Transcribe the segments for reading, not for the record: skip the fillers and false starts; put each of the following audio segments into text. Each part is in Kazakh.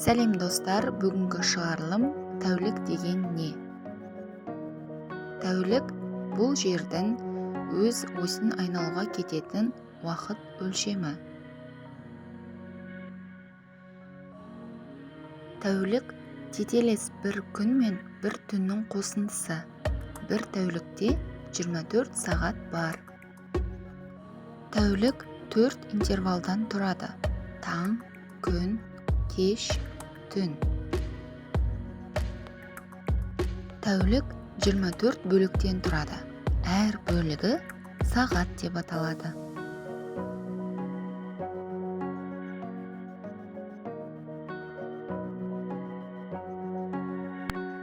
Сәлем достар, бүгінгі шығарылым тәулік деген не? Тәулік бұл жердің өз осін айналуға кететін уақыт өлшемі. Тәулік тетелес бір күн мен бір түннің қосындысы. Бір тәулікте 24 сағат бар. Тәулік 4 интервалдан тұрады. Таң, күн, кеш, түн. Тәулік 24 бөліктен тұрады. Әр бөлігі сағат деп аталады.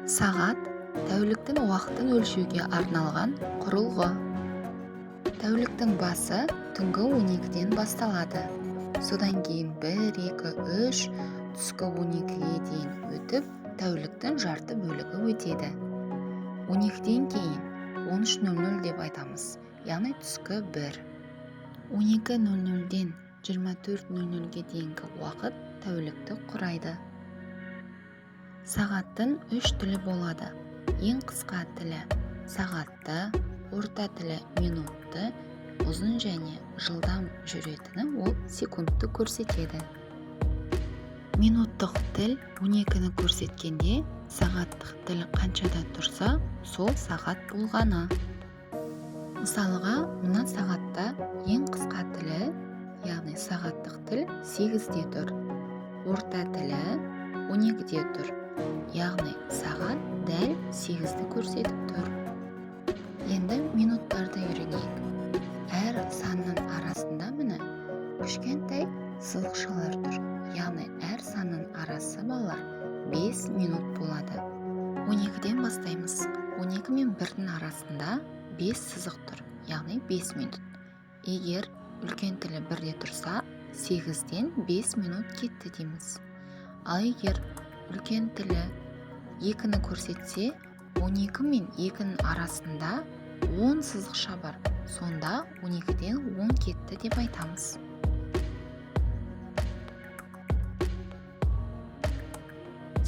Сағат тәуліктің уақытын өлшеуге арналған құрылғы. Тәуліктің басы түнгі 12-ден басталады. Содан кейін 1, 2, 3 түскі 12-ге дейін өтіп, тәуліктің жарты бөлігі өтеді. 12-ден кейін 13:00 деп айтамыз, яғни түскі 1. 12:00-ден 24:00-ге дейінгі уақыт тәулікті құрайды. Сағаттың 3 тілі болады. Ең қысқа тілі сағатты, орта тілі минутты, ұзын және жылдам жүретіні ол секундты көрсетеді. Минуттық тіл 12-ні көрсеткенде, сағаттық тіл қаншада тұрса, сол сағат болғаны. Мысалға, мына сағатта ең қысқа тілі, яғни сағаттық тіл 8-де тұр. Орта тілі 12-де тұр, яғни сағат дәл 8-ді көрсетіп тұр. Енді минуттарды үйренейік. Әр санның арасында міне кішкентай сызықшалар тұр. Яғни әр санның арасы балалар 5 минут болады. 12-ден бастаймыз. 12 мен 1-дің арасында 5 сызық тұр. Яғни 5 минут. Егер үлкен тілі 1-де тұрса, 8-ден 5 минут кетті дейміз. Ал егер үлкен тілі 2-ні көрсетсе, 12 мен 2-ның арасында 10 сызықша бар. Сонда 12-ден 10 кетті деп айтамыз.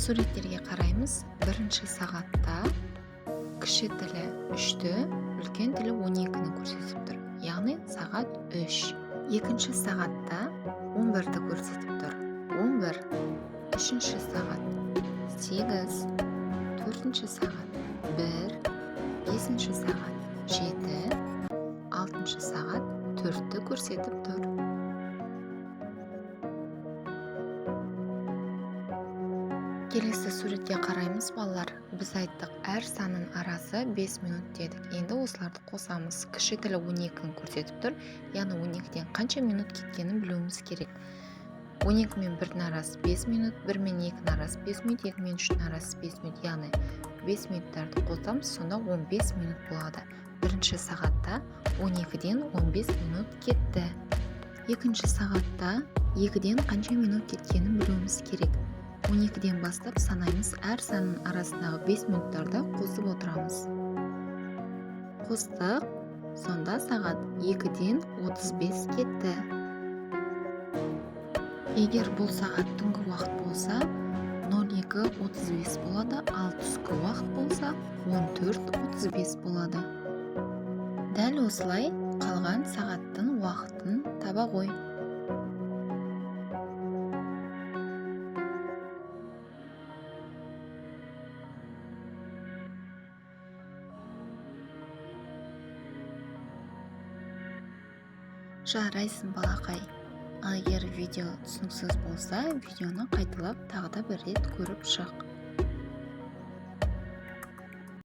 Суреттерге қараймыз. Бірінші сағатта кіші тілі 3-ті, үлкен тілі 12-ні көрсетіп тұр. Яғни сағат 3. Екінші сағатта 11-ті көрсетіп тұр. 11. Үшінші сағат 8. Төртінші сағат 1. Бесінші сағат 7. 6-шы сағат 4-ті көрсетіп тұр. Келесі суретке қараймыз балалар. Біз айттық, әр санның арасы 5 минут дедік. Енді осыларды қосамыз. Кіші тілі 12-ні көрсетіп тұр. Яғни 12-ден қанша минут кеткенін білуіміз керек. 12 мен 1-дің арасы 5 минут, 1 мен 2-ның арасы 5 минут, 2 мен 3-дің арасы 5 минут. Яғни 5 минуттарды қосамыз, сонда 15 минут болады. Бірінші сағатта 12-ден 15 минут кетті. Екінші сағатта 2-ден қанша минут кеткенін білуіміз керек. 12-ден бастап санаймыз, әр санның арасындағы 5 минуттарды қосып отырамыз. Қостық, сонда сағат 2-ден 35 кетті. Егер бұл сағат түнгі уақыт болса, 02:35 болады, ал түскі уақыт болса 14:35 болады. Дәл осылай қалған сағаттың уақытын таба ғой. Жарайсың балақай. Ал егер видео түсініксіз болса, видеоны қайталап тағы да бір рет көріп шық.